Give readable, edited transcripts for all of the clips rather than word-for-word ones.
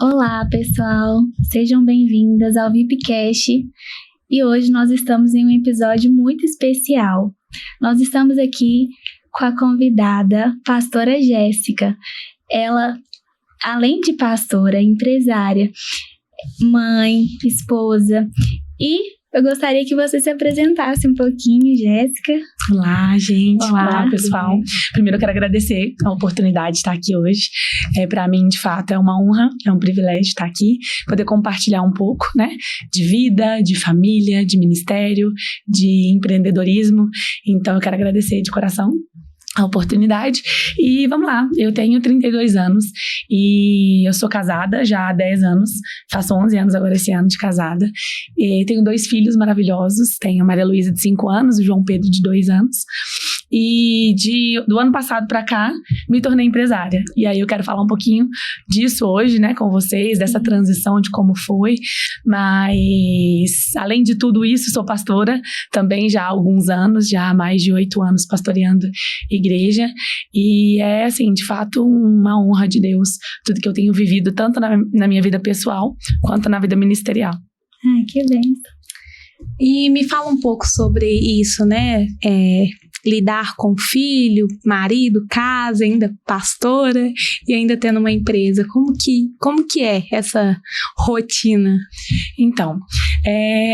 Olá, pessoal! Sejam bem-vindas ao VIPcast e hoje nós estamos em um episódio muito especial. Nós estamos aqui com a convidada, pastora Jéssica. Ela, além de pastora, empresária, mãe, esposa, e eu gostaria que você se apresentasse um pouquinho, Jéssica. Olá, gente. Olá, pessoal. Primeiro eu quero agradecer a oportunidade de estar aqui hoje. Para mim, de fato, é uma honra, é um privilégio estar aqui, poder compartilhar um pouco, de vida, de família, de ministério, de empreendedorismo. Então, eu quero agradecer de coração a oportunidade. E vamos lá, eu tenho 32 anos e eu sou casada já há 10 anos, faço 11 anos agora esse ano de casada, e tenho 2 filhos maravilhosos, tenho a Maria Luísa de 5 anos, o João Pedro de 2 anos, e do ano passado para cá me tornei empresária, e aí eu quero falar um pouquinho disso hoje, com vocês, dessa transição, de como foi, mas além de tudo isso, sou pastora também já há alguns anos, já há mais de 8 anos pastoreando igreja, e é assim, de fato, uma honra de Deus, tudo que eu tenho vivido, tanto na minha vida pessoal, quanto na vida ministerial. Que bem. E me fala um pouco sobre isso, lidar com filho, marido, casa, ainda pastora e ainda tendo uma empresa. Como que é essa rotina? Então,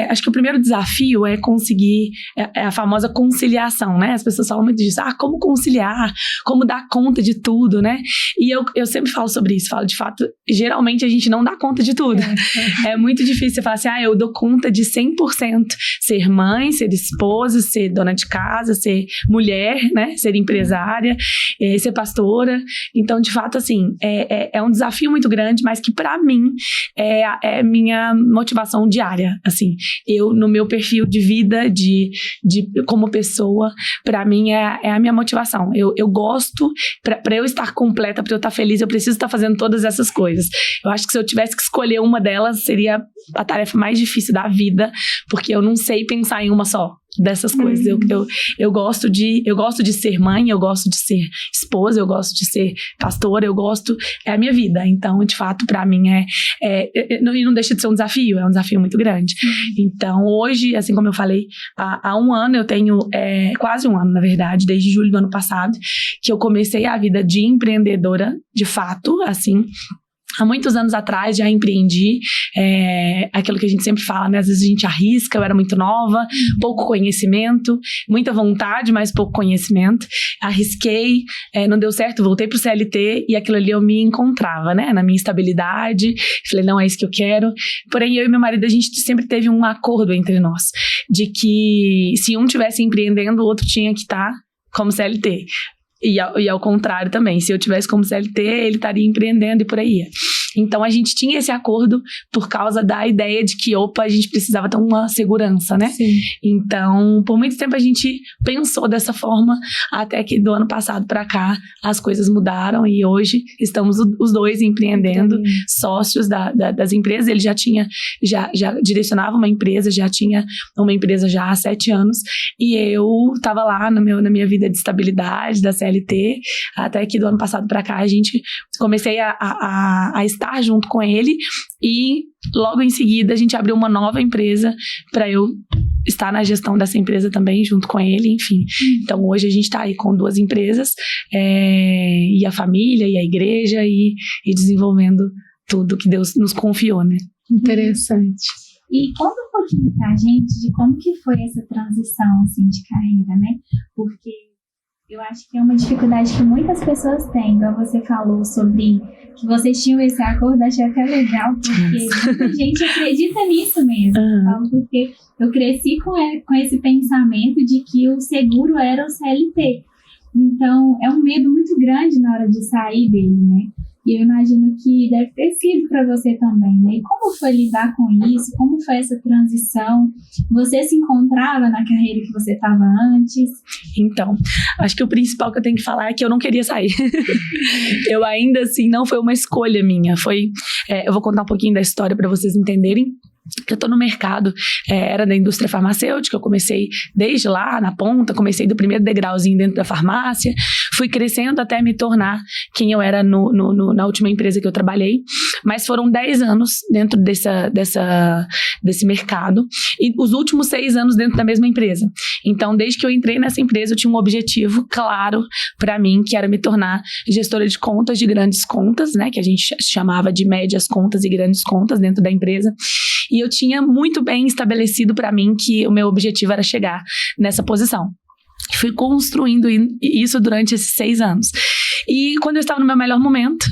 acho que o primeiro desafio é conseguir a famosa conciliação, As pessoas falam muito disso, como conciliar, como dar conta de tudo, E eu sempre falo sobre isso, falo de fato, geralmente a gente não dá conta de tudo. É muito difícil você falar assim, eu dou conta de 100%, ser mãe, ser esposa, ser dona de casa, ser mulher, ser empresária, ser pastora. Então, de fato, assim, é um desafio muito grande, mas que pra mim é minha motivação diária, assim. Eu, no meu perfil de vida, de como pessoa, pra mim é a minha motivação. Eu gosto, pra eu estar completa, pra eu estar feliz, eu preciso estar fazendo todas essas coisas. Eu acho que se eu tivesse que escolher uma delas, seria a tarefa mais difícil da vida, porque eu não sei pensar em uma só dessas coisas. Eu gosto de ser mãe, eu gosto de ser esposa, eu gosto de ser pastora, é a minha vida. Então, de fato, pra mim não deixa de ser um desafio, é um desafio muito grande. Então, hoje, assim como eu falei, há um ano, eu tenho quase um ano, na verdade, desde julho do ano passado, que eu comecei a vida de empreendedora, de fato, assim. Há muitos anos atrás já empreendi, aquilo que a gente sempre fala, às vezes a gente arrisca, eu era muito nova, pouco conhecimento, muita vontade, mas pouco conhecimento. Arrisquei, não deu certo, voltei pro CLT e aquilo ali eu me encontrava, na minha estabilidade. Falei, não é isso que eu quero. Porém, eu e meu marido, a gente sempre teve um acordo entre nós, de que se um estivesse empreendendo, o outro tinha que estar como CLT. E ao contrário também, se eu tivesse como CLT, ele estaria empreendendo e por aí. Então, a gente tinha esse acordo por causa da ideia de que, a gente precisava ter uma segurança, Sim. Então, por muito tempo a gente pensou dessa forma, até que do ano passado para cá, as coisas mudaram e hoje estamos os dois empreendendo, sócios das empresas. Ele já direcionava uma empresa, já tinha uma empresa já há 7 anos, e eu estava lá na minha vida de estabilidade, da CLT, até que do ano passado para cá, comecei a estar junto com ele, e logo em seguida a gente abriu uma nova empresa para eu estar na gestão dessa empresa também junto com ele, enfim. Então hoje a gente está aí com 2 empresas, e a família e a igreja, e desenvolvendo tudo que Deus nos confiou, Interessante. E conta um pouquinho pra gente de como que foi essa transição assim, de carreira, porque eu acho que é uma dificuldade que muitas pessoas têm, igual você falou sobre que vocês tinham esse acordo, achei até legal, porque muita gente acredita nisso mesmo, porque eu cresci com esse pensamento de que o seguro era o CLT, então é um medo muito grande na hora de sair dele, E eu imagino que deve ter sido para você também, E como foi lidar com isso? Como foi essa transição? Você se encontrava na carreira que você estava antes? Então, acho que o principal que eu tenho que falar é que eu não queria sair. Eu ainda assim, não foi uma escolha minha. Eu vou contar um pouquinho da história para vocês entenderem. Eu tô no mercado, era da indústria farmacêutica, eu comecei desde lá, na ponta, comecei do primeiro degrauzinho dentro da farmácia, fui crescendo até me tornar quem eu era na última empresa que eu trabalhei, mas foram 10 anos dentro desse mercado, e os últimos 6 anos dentro da mesma empresa. Então, desde que eu entrei nessa empresa, eu tinha um objetivo claro para mim, que era me tornar gestora de contas, de grandes contas, né, que a gente chamava de médias contas e grandes contas dentro da empresa. E eu tinha muito bem estabelecido para mim que o meu objetivo era chegar nessa posição. Fui construindo isso durante esses 6 anos. E quando eu estava no meu melhor momento,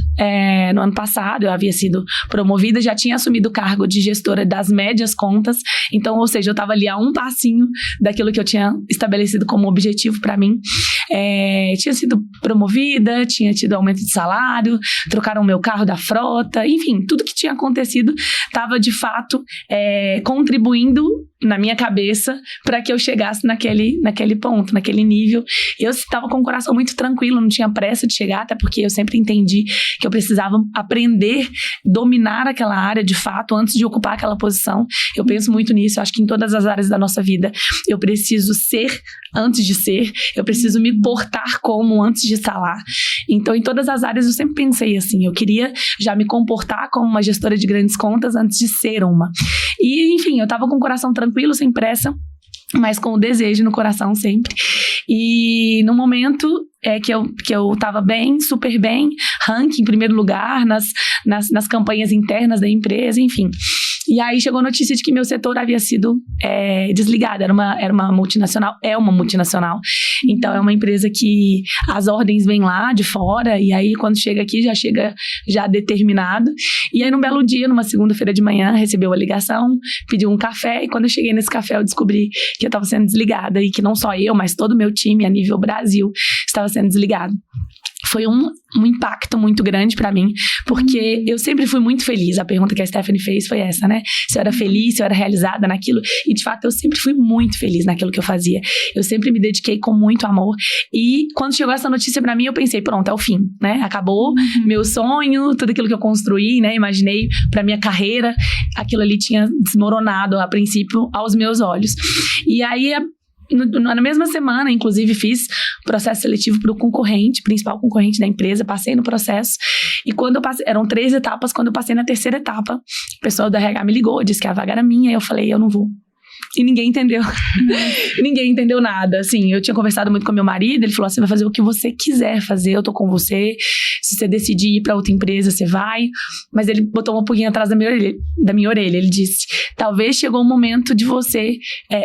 no ano passado, eu havia sido promovida, já tinha assumido o cargo de gestora das médias contas. Então, ou seja, eu estava ali a um passinho daquilo que eu tinha estabelecido como objetivo para mim. Tinha sido promovida, tinha tido aumento de salário, trocaram o meu carro da frota, enfim, tudo que tinha acontecido estava de fato contribuindo na minha cabeça para que eu chegasse naquele ponto, naquele nível. Eu estava com o coração muito tranquilo, não tinha pressa de chegar, até porque eu sempre entendi que eu precisava aprender, dominar aquela área de fato antes de ocupar aquela posição. Eu penso muito nisso, eu acho que em todas as áreas da nossa vida eu preciso ser antes de ser, eu preciso me portar como antes de estar lá. Então, em todas as áreas eu sempre pensei assim, eu queria já me comportar como uma gestora de grandes contas antes de ser uma. E, enfim, eu estava com o coração tranquilo, sem pressa, mas com o desejo no coração sempre. E no momento que eu tava bem, super bem, ranking em primeiro lugar nas campanhas internas da empresa, enfim. E aí chegou a notícia de que meu setor havia sido desligado. Era uma multinacional, é uma multinacional. Então é uma empresa que as ordens vêm lá de fora, e aí quando chega aqui já chega já determinado. E aí num belo dia, numa segunda-feira de manhã, recebeu a ligação, pediu um café, e quando eu cheguei nesse café eu descobri que eu estava sendo desligada, e que não só eu, mas todo o meu time a nível Brasil estava sendo desligado. Foi um impacto muito grande pra mim, porque eu sempre fui muito feliz. A pergunta que a Stephanie fez foi essa, né? Se eu era feliz, se eu era realizada naquilo. E, de fato, eu sempre fui muito feliz naquilo que eu fazia. Eu sempre me dediquei com muito amor. E, quando chegou essa notícia pra mim, eu pensei, pronto, é o fim, né? Acabou meu sonho, tudo aquilo que eu construí, né? Imaginei pra minha carreira. Aquilo ali tinha desmoronado, a princípio, aos meus olhos. E aí, na mesma semana, inclusive, fiz processo seletivo para o concorrente, principal concorrente da empresa, passei no processo, e quando eu passei, eram 3 etapas, quando eu passei na 3ª etapa, o pessoal do RH me ligou, disse que a vaga era minha, e eu falei, eu não vou. E ninguém entendeu. Ninguém entendeu nada. Assim, eu tinha conversado muito com meu marido, ele falou, você vai fazer o que você quiser fazer, eu tô com você. Se você decidir ir pra outra empresa, você vai. Mas ele botou uma pulguinha atrás da minha orelha. Ele disse, talvez chegou o momento de você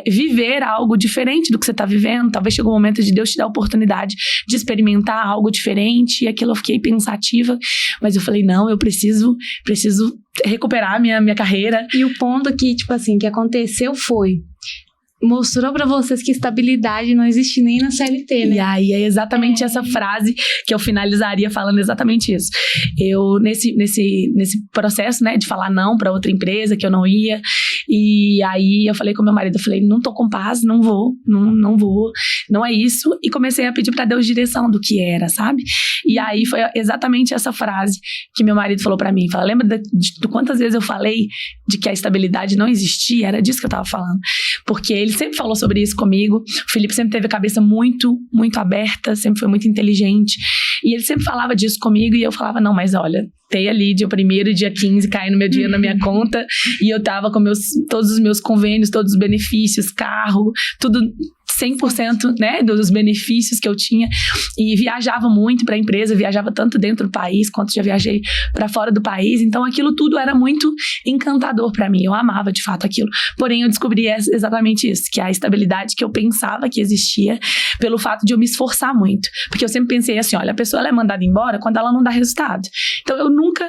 viver algo diferente do que você tá vivendo. Talvez chegou o momento de Deus te dar a oportunidade de experimentar algo diferente. E aquilo eu fiquei pensativa. Mas eu falei, não, eu preciso recuperar minha carreira. E o ponto que, tipo assim, que aconteceu mostrou pra vocês que estabilidade não existe nem na CLT, né? E aí é exatamente essa frase que eu finalizaria falando exatamente isso. Eu, nesse processo, né, de falar não pra outra empresa, que eu não ia, e aí eu falei com meu marido, eu falei, não tô com paz, não vou, não é isso, e comecei a pedir pra Deus direção do que era, sabe? E aí foi exatamente essa frase que meu marido falou pra mim, lembra de quantas vezes eu falei de que a estabilidade não existia? Era disso que eu tava falando, porque ele sempre falou sobre isso comigo. O Felipe sempre teve a cabeça muito, muito aberta, sempre foi muito inteligente. E ele sempre falava disso comigo e eu falava, não, mas olha, tem ali dia 1º e dia 15 caindo meu dinheiro na minha conta e eu tava com todos os meus convênios, todos os benefícios, carro, tudo 100%, né, dos benefícios que eu tinha, e viajava muito para a empresa, viajava tanto dentro do país quanto já viajei para fora do país, então aquilo tudo era muito encantador para mim, eu amava de fato aquilo, porém eu descobri exatamente isso, que a estabilidade que eu pensava que existia pelo fato de eu me esforçar muito, porque eu sempre pensei assim, olha, a pessoa ela é mandada embora quando ela não dá resultado, então eu nunca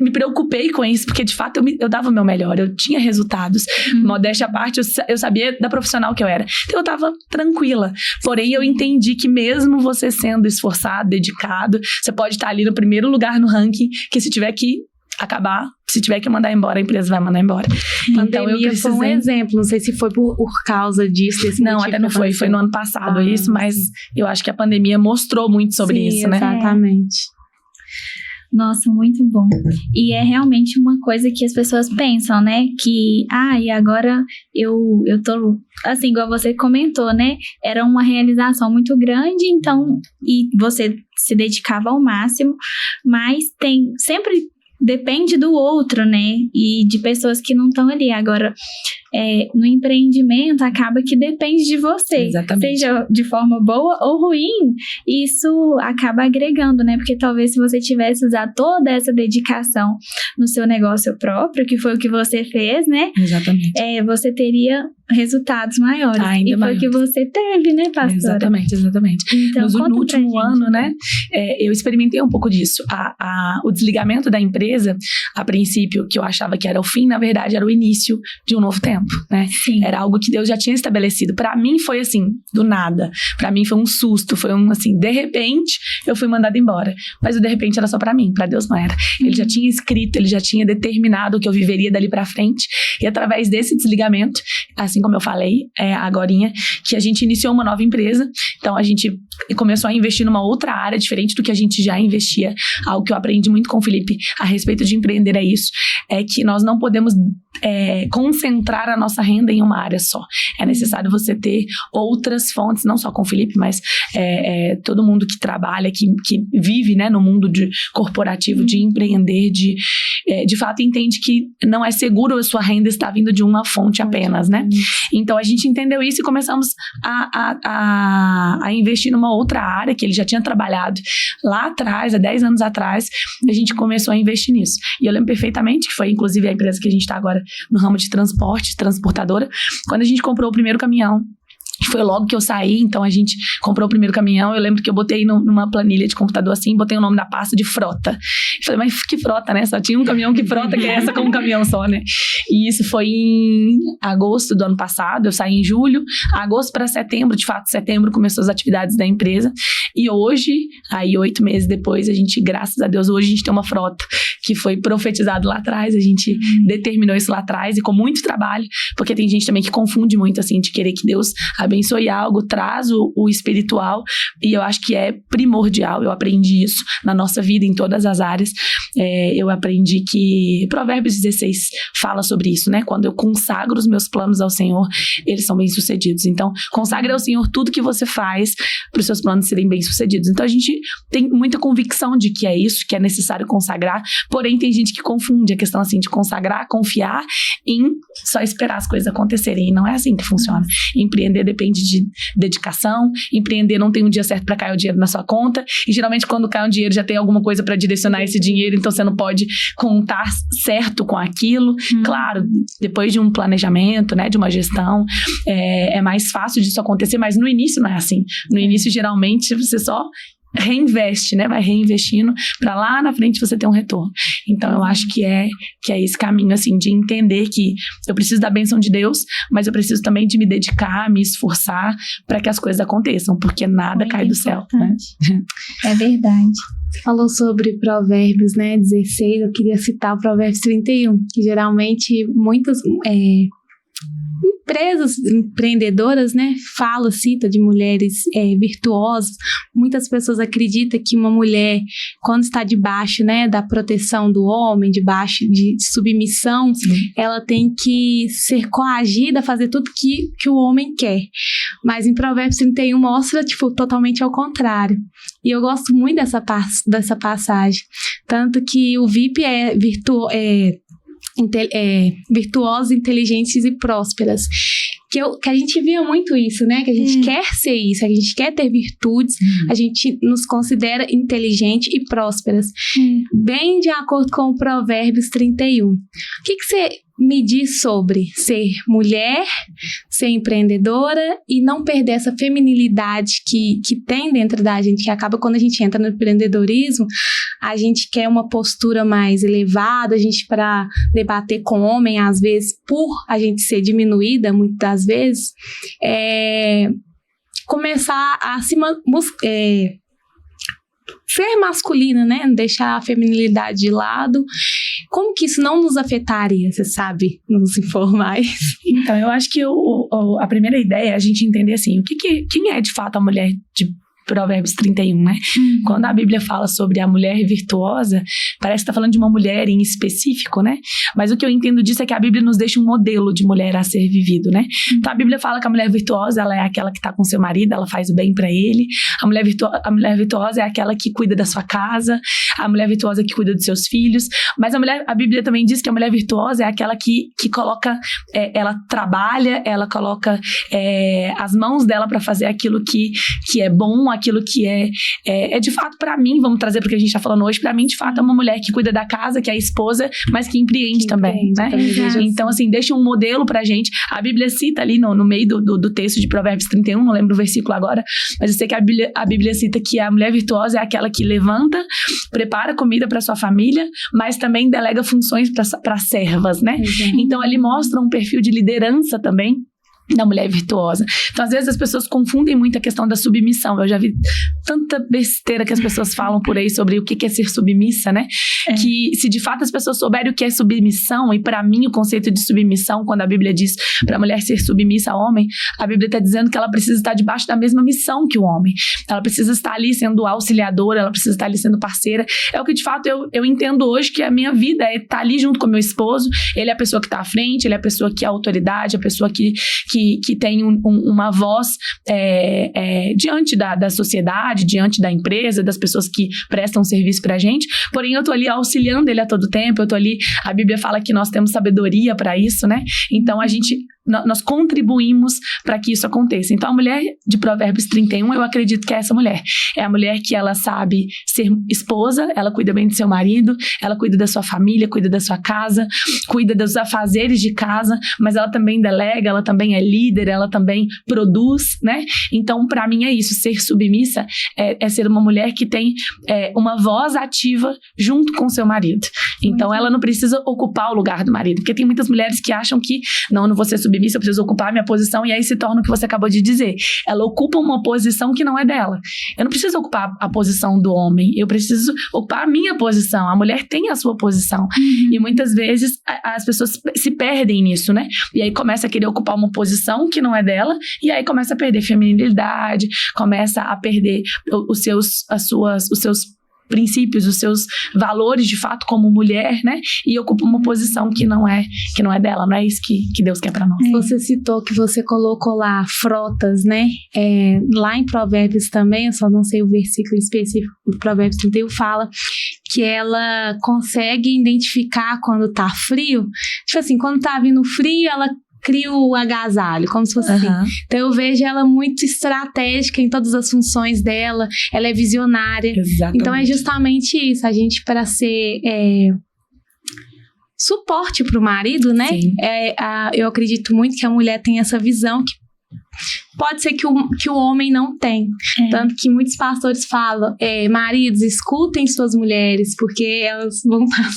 me preocupei com isso, porque de fato eu dava o meu melhor, eu tinha resultados, modéstia à parte, eu sabia da profissional que eu era, então eu tava tranquila, porém eu entendi que mesmo você sendo esforçado, dedicado, você pode estar ali no primeiro lugar no ranking, que se tiver que acabar, se tiver que mandar embora, a empresa vai mandar embora. Então eu precisei... foi um exemplo, não sei se foi por causa disso, desse não, até não foi no ano passado isso, mas eu acho que a pandemia mostrou muito sobre Sim, isso, né? Exatamente. Nossa, muito bom. E é realmente uma coisa que as pessoas pensam, né? Que, e agora eu tô, assim, igual você comentou, né? Era uma realização muito grande, então, e você se dedicava ao máximo, mas sempre depende do outro, né? E de pessoas que não estão ali. Agora, no empreendimento, acaba que depende de você. Exatamente. Seja de forma boa ou ruim, isso acaba agregando, né? Porque talvez se você tivesse usado toda essa dedicação no seu negócio próprio, que foi o que você fez, né? Exatamente. Você teria resultados maiores. Ainda e foi o que você teve, né, pastora? Exatamente. Então, no último ano, né, eu experimentei um pouco disso. O desligamento da empresa, a princípio, que eu achava que era o fim, na verdade, era o início de um novo tempo, né? Sim. Era algo que Deus já tinha estabelecido. Pra mim foi assim, do nada. Pra mim foi um susto, foi assim, de repente, eu fui mandada embora. Mas o de repente era só pra mim, pra Deus não era. Ele já tinha escrito, ele já tinha determinado o que eu viveria dali pra frente. E através desse desligamento, assim como eu falei agorinha, que a gente iniciou uma nova empresa. Então a gente começou a investir numa outra área diferente do que a gente já investia. Algo que eu aprendi muito com o Felipe a respeito de empreender é isso, é que nós não podemos concentrar a nossa renda em uma área só. É necessário você ter outras fontes, não só com o Felipe, mas todo mundo que trabalha, que vive, né, no mundo corporativo, de empreender, de fato entende que não é seguro a sua renda estar vindo de uma fonte apenas, né? Então a gente entendeu isso e começamos a investir numa outra área que ele já tinha trabalhado lá atrás, há 10 anos atrás, a gente começou a investir nisso. E eu lembro perfeitamente que foi inclusive a empresa que a gente está agora no ramo de transporte, transportadora, quando a gente comprou o primeiro caminhão. Foi logo que eu saí, então a gente comprou o primeiro caminhão. Eu lembro que eu botei numa planilha de computador assim, botei o nome da pasta de frota. Falei, mas que frota, né? Só tinha um caminhão, que frota que é essa com um caminhão só, né? E isso foi em agosto do ano passado, eu saí em julho. Agosto para setembro, de fato, setembro começou as atividades da empresa. E hoje, aí 8 meses depois, a gente, graças a Deus, hoje a gente tem uma frota que foi profetizado lá atrás, a gente determinou isso lá atrás e com muito trabalho, porque tem gente também que confunde muito, assim, de querer que Deus abençoe algo, traz o espiritual, e eu acho que é primordial. Eu aprendi isso na nossa vida, em todas as áreas. Eu aprendi que Provérbios 16 fala sobre isso, né? Quando eu consagro os meus planos ao Senhor, eles são bem-sucedidos. Então, consagre ao Senhor tudo que você faz para os seus planos serem bem-sucedidos. Então, a gente tem muita convicção de que é isso, que é necessário consagrar, porém, tem gente que confunde a questão, assim, de consagrar, confiar em só esperar as coisas acontecerem, e não é assim que funciona. Empreender depende de dedicação, empreender não tem um dia certo para cair o dinheiro na sua conta, e geralmente quando cai um dinheiro já tem alguma coisa para direcionar esse dinheiro, então você não pode contar certo com aquilo. Claro, depois de um planejamento, né, de uma gestão, é mais fácil disso acontecer, mas no início não é assim. No início, geralmente, você só reinveste, né? Vai reinvestindo para lá na frente você ter um retorno. Então eu acho que é esse caminho, assim, de entender que eu preciso da bênção de Deus, mas eu preciso também de me dedicar, me esforçar para que as coisas aconteçam, porque nada cai do céu, né? É verdade. Você falou sobre Provérbios, né, 16, eu queria citar o Provérbios 31, que geralmente muitas empresas empreendedoras, né, cita de mulheres virtuosas. Muitas pessoas acreditam que uma mulher, quando está debaixo, né, da proteção do homem, debaixo de submissão, ela tem que ser coagida a fazer tudo que o homem quer. Mas em Provérbios 31 mostra, totalmente ao contrário. E eu gosto muito dessa passagem. Tanto que o VIP virtuosas, inteligentes e prósperas. Que a gente via muito isso, né? Que a gente quer ser isso, a gente quer ter virtudes, a gente nos considera inteligente e prósperas. Bem de acordo com o Provérbios 31. O que você me diz sobre ser mulher, ser empreendedora e não perder essa feminilidade que tem dentro da gente, que acaba quando a gente entra no empreendedorismo, a gente quer uma postura mais elevada, a gente para debater com o homem, às vezes, por a gente ser diminuída, muitas das vezes, começar a ser masculina, né? Deixar a feminilidade de lado. Como que isso não nos afetaria, você sabe, nos informais? Então, eu acho que a primeira ideia é a gente entender assim, quem é de fato a mulher Provérbios 31, né? Quando a Bíblia fala sobre a mulher virtuosa, parece que está falando de uma mulher em específico, né? Mas o que eu entendo disso é que a Bíblia nos deixa um modelo de mulher a ser vivido, né? Então a Bíblia fala que a mulher virtuosa, ela é aquela que está com seu marido, ela faz o bem para ele. A mulher virtuosa é aquela que cuida da sua casa, a mulher virtuosa que cuida dos seus filhos. Mas a Bíblia também diz que a mulher virtuosa é aquela que coloca, ela trabalha, ela coloca as mãos dela para fazer aquilo que é bom, aquilo que é de fato para mim, vamos trazer porque a gente está falando hoje, para mim de fato é uma mulher que cuida da casa, que é a esposa, mas que empreende também, né? Então assim, deixa um modelo pra gente. A Bíblia cita ali no meio do texto de Provérbios 31, não lembro o versículo agora, mas eu sei que a Bíblia cita que a mulher virtuosa é aquela que levanta, prepara comida para sua família, mas também delega funções para servas, né? Então ali mostra um perfil de liderança também da mulher virtuosa. Então, às vezes, as pessoas confundem muito a questão da submissão. Eu já vi tanta besteira que as pessoas falam por aí sobre o que é ser submissa, né? Que se de fato as pessoas souberem o que é submissão, e para mim o conceito de submissão, quando a Bíblia diz para a mulher ser submissa ao homem, a Bíblia está dizendo que ela precisa estar debaixo da mesma missão que o homem. Ela precisa estar ali sendo auxiliadora, ela precisa estar ali sendo parceira. É o que de fato eu entendo hoje, que a minha vida é estar ali junto com meu esposo. Ele é a pessoa que está à frente, ele é a pessoa que é a autoridade, a pessoa que tem uma voz diante da sociedade, diante da empresa, das pessoas que prestam serviço pra gente. Porém, eu tô ali auxiliando ele a todo tempo, eu tô ali, a Bíblia fala que nós temos sabedoria para isso, né? Então, nós contribuímos para que isso aconteça. Então, a mulher de Provérbios 31, eu acredito que é essa mulher. É a mulher que ela sabe ser esposa, ela cuida bem do seu marido, ela cuida da sua família, cuida da sua casa, cuida dos afazeres de casa, mas ela também delega, ela também é líder, ela também produz, né? Então, para mim é isso, ser submissa é ser uma mulher que tem uma voz ativa junto com o seu marido. Então, ela não precisa ocupar o lugar do marido, porque tem muitas mulheres que acham que, não vou ser submissa, eu preciso ocupar a minha posição, e aí se torna o que você acabou de dizer. Ela ocupa uma posição que não é dela. Eu não preciso ocupar a posição do homem, eu preciso ocupar a minha posição. A mulher tem a sua posição. E muitas vezes as pessoas se perdem nisso, né? E aí começa a querer ocupar uma posição que não é dela, e aí começa a perder feminilidade, começa a perder os seus princípios, os seus valores de fato como mulher, né? E ocupa uma posição que não é dela, não é isso que Deus quer para nós. Você citou que você colocou lá frotas, né? Lá em Provérbios também, eu só não sei o versículo específico do Provérbios 31, fala que ela consegue identificar quando tá frio. Tipo assim, quando tá vindo frio, ela cria o agasalho, como se fosse assim. Então eu vejo ela muito estratégica em todas as funções dela, ela é visionária. Exatamente. Então é justamente isso, a gente para ser suporte para o marido, né? Eu acredito muito que a mulher tem essa visão que pode ser que o homem não tem. Tanto que muitos pastores falam, maridos, escutem suas mulheres, porque elas vão estar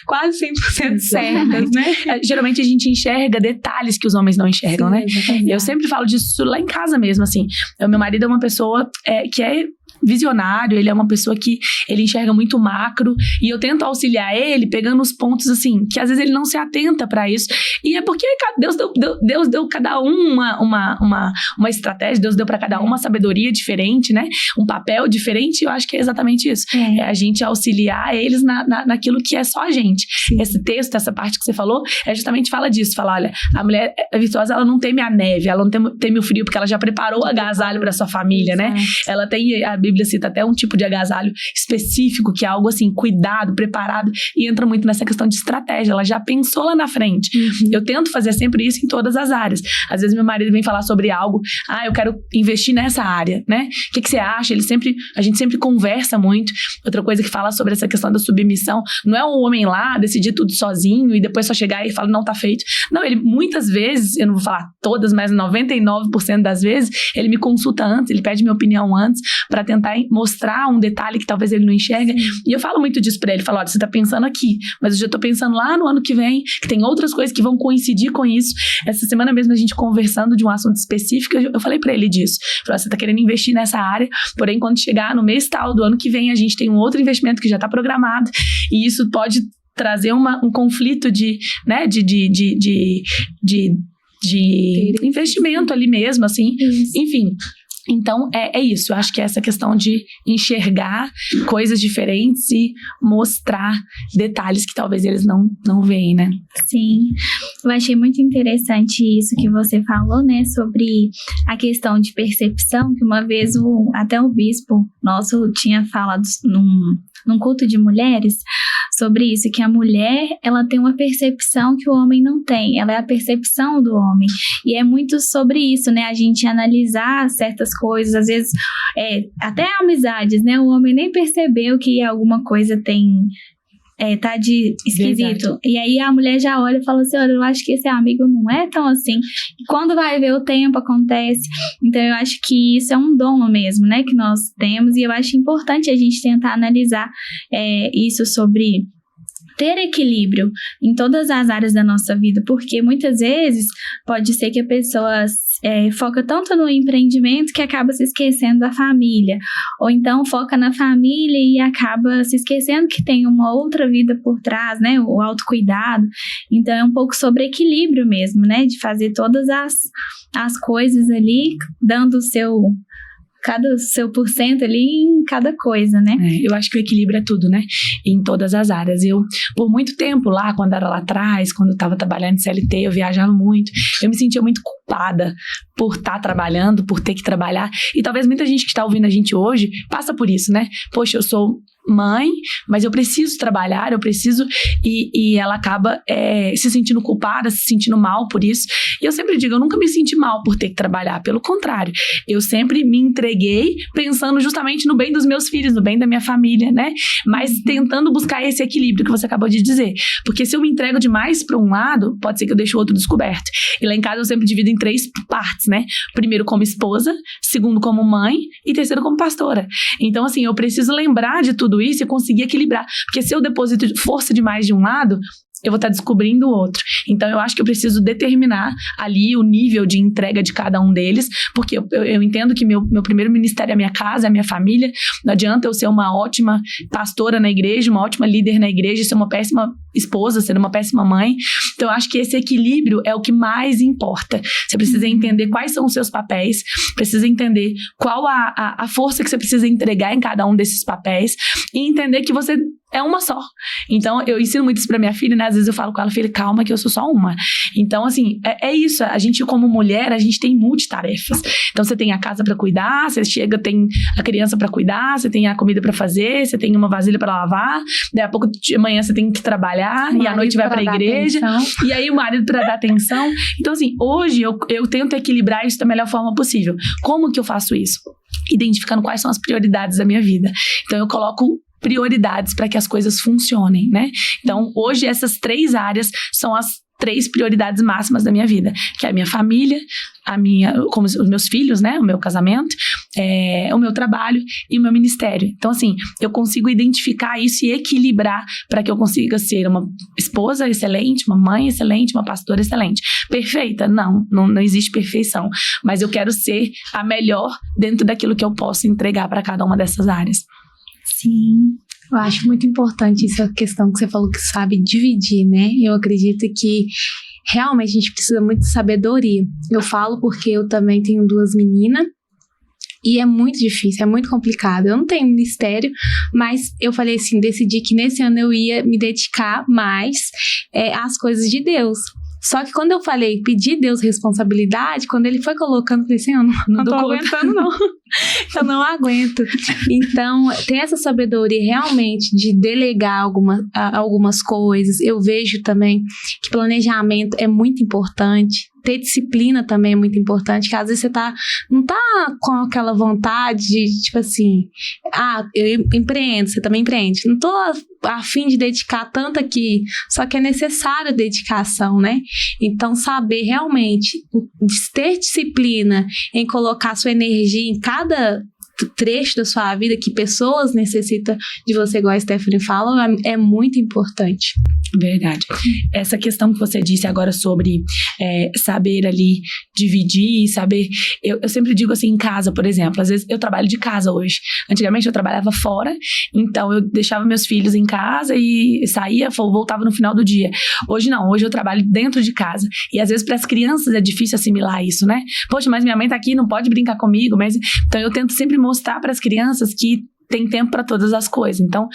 quase 100% certas, né? Geralmente a gente enxerga detalhes que os homens não enxergam, né? Eu sempre falo disso lá em casa mesmo, assim. Meu marido é uma pessoa que é visionário, ele é uma pessoa que ele enxerga muito macro, e eu tento auxiliar ele pegando os pontos assim, que às vezes ele não se atenta para isso, e é porque Deus deu cada um uma estratégia, Deus deu para cada um uma sabedoria diferente, né? Um papel diferente, e eu acho que é exatamente isso, é a gente auxiliar eles naquilo que é só a gente. Esse texto, essa parte que você falou, justamente fala disso, fala, olha, a mulher virtuosa, ela não teme a neve, ela não teme o frio, porque ela já preparou o agasalho para sua família, né? Ela tem, a Bíblia cita até um tipo de agasalho específico, que é algo assim, cuidado, preparado, e entra muito nessa questão de estratégia, ela já pensou lá na frente. Eu tento fazer sempre isso em todas as áreas. Às vezes meu marido vem falar sobre algo, eu quero investir nessa área, né? O que você acha? A gente sempre conversa muito. Outra coisa que fala sobre essa questão da submissão, não é um homem lá decidir tudo sozinho e depois só chegar e falar, não, tá feito. Não, ele muitas vezes, eu não vou falar todas, mas 99% das vezes, ele me consulta antes, ele pede minha opinião antes, para tentar mostrar um detalhe que talvez ele não enxerga. E eu falo muito disso pra ele, falo, olha, você tá pensando aqui, mas eu já tô pensando lá no ano que vem, que tem outras coisas que vão coincidir com isso. Essa semana mesmo a gente conversando de um assunto específico, eu falei pra ele disso. Falei, você tá querendo investir nessa área, porém quando chegar no mês tal do ano que vem, a gente tem um outro investimento que já tá programado, e isso pode trazer um conflito de investimento ali mesmo, assim. Enfim. Então, é isso. Eu acho que é essa questão de enxergar coisas diferentes e mostrar detalhes que talvez eles não veem, né? Sim, eu achei muito interessante isso que você falou, né, sobre a questão de percepção, que uma vez até o bispo nosso tinha falado num culto de mulheres sobre isso, que a mulher, ela tem uma percepção que o homem não tem, ela é a percepção do homem, e é muito sobre isso, né, a gente analisar certas coisas, às vezes, até amizades, né, o homem nem percebeu que alguma coisa tá de esquisito. Verdade. E aí a mulher já olha e fala assim, olha, eu acho que esse amigo não é tão assim. E quando vai ver o tempo, acontece. Então eu acho que isso é um dom mesmo, né, que nós temos, e eu acho importante a gente tentar analisar isso sobre ter equilíbrio em todas as áreas da nossa vida, porque muitas vezes pode ser que a pessoa foca tanto no empreendimento que acaba se esquecendo da família, ou então foca na família e acaba se esquecendo que tem uma outra vida por trás, né, o autocuidado. Então é um pouco sobre equilíbrio mesmo, né, de fazer todas as coisas ali, dando cada seu porcento ali em cada coisa, né? Eu acho que o equilíbrio é tudo, né? Em todas as áreas. Eu, por muito tempo lá, quando era lá atrás, quando eu estava trabalhando em CLT, eu viajava muito, eu me sentia muito culpada por estar trabalhando, por ter que trabalhar, e talvez muita gente que está ouvindo a gente hoje passa por isso, né? Poxa, eu sou mãe, mas eu preciso trabalhar, e ela acaba se sentindo culpada, se sentindo mal por isso, e eu sempre digo, eu nunca me senti mal por ter que trabalhar, pelo contrário, eu sempre me entreguei pensando justamente no bem dos meus filhos, no bem da minha família, né, mas tentando buscar esse equilíbrio que você acabou de dizer, porque se eu me entrego demais para um lado, pode ser que eu deixe o outro descoberto, e lá em casa eu sempre divido em 3 partes, né, primeiro como esposa, segundo como mãe, e terceiro como pastora, então assim, eu preciso lembrar de tudo isso e conseguir equilibrar, porque se eu deposito força demais de um lado, eu vou estar descobrindo o outro. Então eu acho que eu preciso determinar ali o nível de entrega de cada um deles, porque eu entendo que meu primeiro ministério é a minha casa, é a minha família. Não adianta eu ser uma ótima pastora na igreja, uma ótima líder na igreja, ser uma péssima esposa, ser uma péssima mãe. Então eu acho que esse equilíbrio é o que mais importa. Você precisa entender quais são os seus papéis, precisa entender qual a força que você precisa entregar em cada um desses papéis e entender que você é uma só. Então, eu ensino muito isso pra minha filha, né? Às vezes eu falo com ela, filha, calma que eu sou só uma. Então, assim, é isso. A gente, como mulher, a gente tem multitarefas. Então, você tem a casa pra cuidar, você chega, tem a criança pra cuidar, você tem a comida pra fazer, você tem uma vasilha pra lavar, daí a pouco de manhã você tem que trabalhar, e à noite vai pra igreja, e aí o marido pra dar atenção. Então, assim, hoje eu tento equilibrar isso da melhor forma possível. Como que eu faço isso? Identificando quais são as prioridades da minha vida. Então, eu coloco prioridades para que as coisas funcionem, né? Então, hoje essas 3 áreas são as 3 prioridades máximas da minha vida, que é a minha família, como os meus filhos, né? O meu casamento, o meu trabalho e o meu ministério. Então, assim, eu consigo identificar isso e equilibrar para que eu consiga ser uma esposa excelente, uma mãe excelente, uma pastora excelente. Perfeita? Não existe perfeição, mas eu quero ser a melhor dentro daquilo que eu posso entregar para cada uma dessas áreas. Sim, eu acho muito importante essa questão que você falou que sabe dividir, né? Eu acredito que realmente a gente precisa muito de sabedoria. Eu falo porque eu também tenho 2 meninas e é muito difícil, é muito complicado. Eu não tenho ministério, mas eu falei assim, decidi que nesse ano eu ia me dedicar mais às coisas de Deus. Só que quando eu falei, pedi a Deus responsabilidade, quando ele foi colocando, eu falei assim, eu não tô aguentando não. Eu não aguento. Então, tem essa sabedoria realmente de delegar algumas coisas. Eu vejo também que planejamento é muito importante. Ter disciplina também é muito importante, que às vezes você não tá com aquela vontade de, tipo assim, eu empreendo, você também empreende. Não tô a fim de dedicar tanto aqui, só que é necessário dedicação, né? Então, saber realmente ter disciplina em colocar sua energia em cada trecho da sua vida que pessoas necessitam de você, igual a Stephanie fala, é muito importante. Verdade. Essa questão que você disse agora sobre saber ali dividir, saber... Eu sempre digo assim, em casa, por exemplo, às vezes eu trabalho de casa hoje. Antigamente eu trabalhava fora, então eu deixava meus filhos em casa e saía, voltava no final do dia. Hoje não, hoje eu trabalho dentro de casa. E às vezes para as crianças é difícil assimilar isso, né? Poxa, mas minha mãe tá aqui, não pode brincar comigo, mas... Então eu tento sempre mostrar para as crianças que tem tempo para todas as coisas. Então,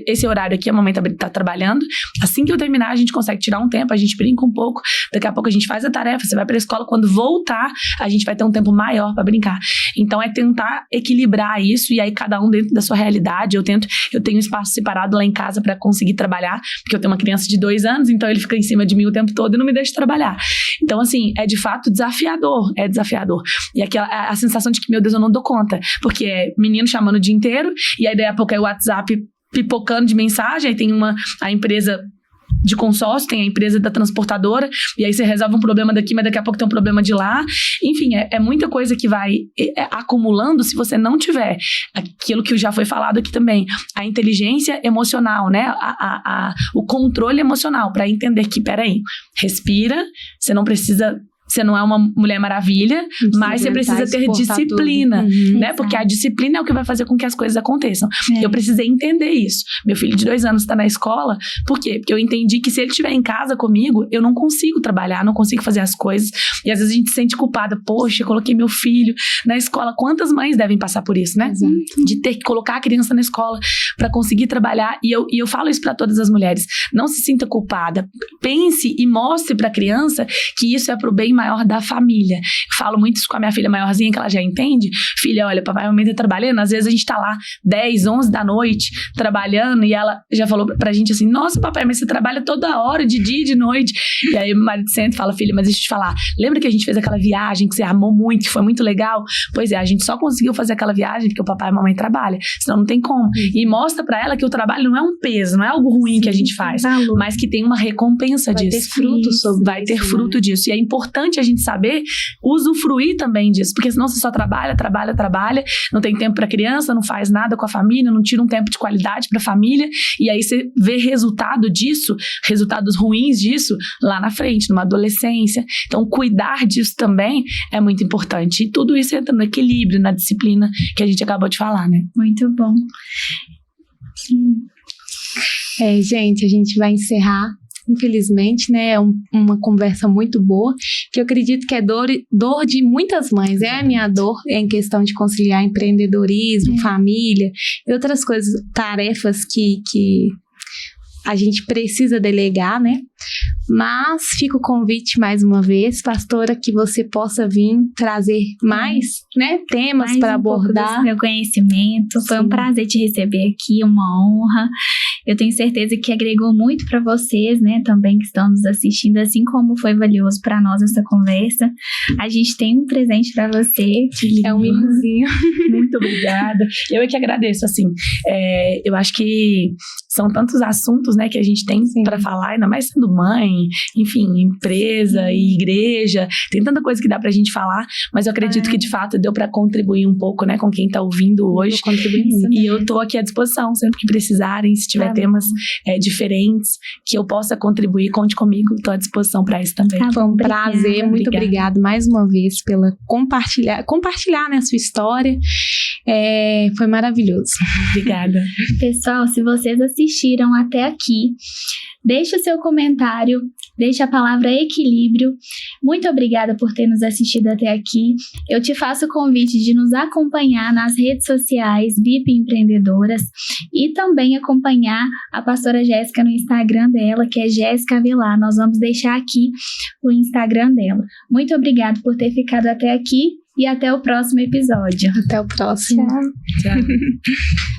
esse horário aqui, a mamãe tá trabalhando. Assim que eu terminar, a gente consegue tirar um tempo, a gente brinca um pouco. Daqui a pouco a gente faz a tarefa, você vai pra escola. Quando voltar, a gente vai ter um tempo maior para brincar. Então, é tentar equilibrar isso. E aí, cada um dentro da sua realidade. Eu tenho um espaço separado lá em casa para conseguir trabalhar. Porque eu tenho uma criança de 2 anos, então ele fica em cima de mim o tempo todo e não me deixa trabalhar. Então, assim, é de fato desafiador. É desafiador. E a sensação de que, meu Deus, eu não dou conta. Porque é menino chamando de inteiro, e aí daí a pouco é o WhatsApp pipocando de mensagem, aí tem a empresa de consórcio, tem a empresa da transportadora, e aí você resolve um problema daqui, mas daqui a pouco tem um problema de lá. Enfim, é muita coisa que vai acumulando se você não tiver aquilo que já foi falado aqui também, a inteligência emocional, né? O controle emocional, para entender que, peraí, respira, você não precisa... Você não é uma Mulher Maravilha, mas você precisa ter disciplina, né? Porque a disciplina é o que vai fazer com que as coisas aconteçam. Eu precisei entender isso. Meu filho de 2 anos está na escola. Por quê? Porque eu entendi que se ele estiver em casa comigo, eu não consigo trabalhar, não consigo fazer as coisas. E às vezes a gente se sente culpada. Poxa, eu coloquei meu filho na escola. Quantas mães devem passar por isso, né? Exato. De ter que colocar a criança na escola para conseguir trabalhar. E eu falo isso para todas as mulheres. Não se sinta culpada. Pense e mostre para a criança que isso é pro bem maior da família. Falo muito isso com a minha filha maiorzinha, que ela já entende. Filha, olha, papai e mamãe tá trabalhando, às vezes a gente tá lá 10, 11 da noite trabalhando, e ela já falou pra gente assim, nossa papai, mas você trabalha toda hora, de dia e de noite. E aí meu marido senta e fala, filha, mas deixa eu te falar, lembra que a gente fez aquela viagem que você amou muito, que foi muito legal? Pois é, a gente só conseguiu fazer aquela viagem porque o papai e a mamãe trabalham, senão não tem como. E mostra pra ela que o trabalho não é um peso, não é algo ruim que a gente faz, mas que tem uma recompensa disso. Vai ter fruto disso. E é importante a gente saber usufruir também disso, porque senão você só trabalha, não tem tempo para criança, não faz nada com a família, não tira um tempo de qualidade para a família, e aí você vê resultados ruins disso lá na frente, numa adolescência. Então, cuidar disso também é muito importante. E tudo isso entra no equilíbrio, na disciplina que a gente acabou de falar, né? Muito bom. Gente, a gente vai encerrar. Infelizmente, né, é uma conversa muito boa, que eu acredito que é dor de muitas mães, é a minha dor em questão de conciliar empreendedorismo, família e outras coisas, tarefas que a gente precisa delegar, né? Mas fica o convite mais uma vez, pastora, que você possa vir trazer mais, né, temas para abordar. Do meu conhecimento. Foi um prazer te receber aqui, uma honra. Eu tenho certeza que agregou muito para vocês, né, também que estão nos assistindo, assim como foi valioso para nós essa conversa. A gente tem um presente para você. É um mimosinho. Muito obrigada. Eu é que agradeço, assim. Eu acho que são tantos assuntos, né, que a gente tem para falar, ainda mais sendo mãe, enfim, empresa e igreja, tem tanta coisa que dá pra gente falar, mas eu acredito que de fato deu pra contribuir um pouco, né, com quem tá ouvindo hoje. E eu tô aqui à disposição, sempre que precisarem, se tiver temas diferentes, que eu possa contribuir, conte comigo, tô à disposição pra isso também. Foi um prazer, muito obrigado mais uma vez pela compartilhar, né, a sua história. Foi maravilhoso. Obrigada. Pessoal, se vocês assistiram até aqui, deixe o seu comentário, deixe a palavra equilíbrio. Muito obrigada por ter nos assistido até aqui. Eu te faço o convite de nos acompanhar nas redes sociais BIP Empreendedoras e também acompanhar a pastora Jéssica no Instagram dela, que é Jéssica Avelar. Nós vamos deixar aqui o Instagram dela. Muito obrigada por ter ficado até aqui e até o próximo episódio. Até o próximo. Tchau.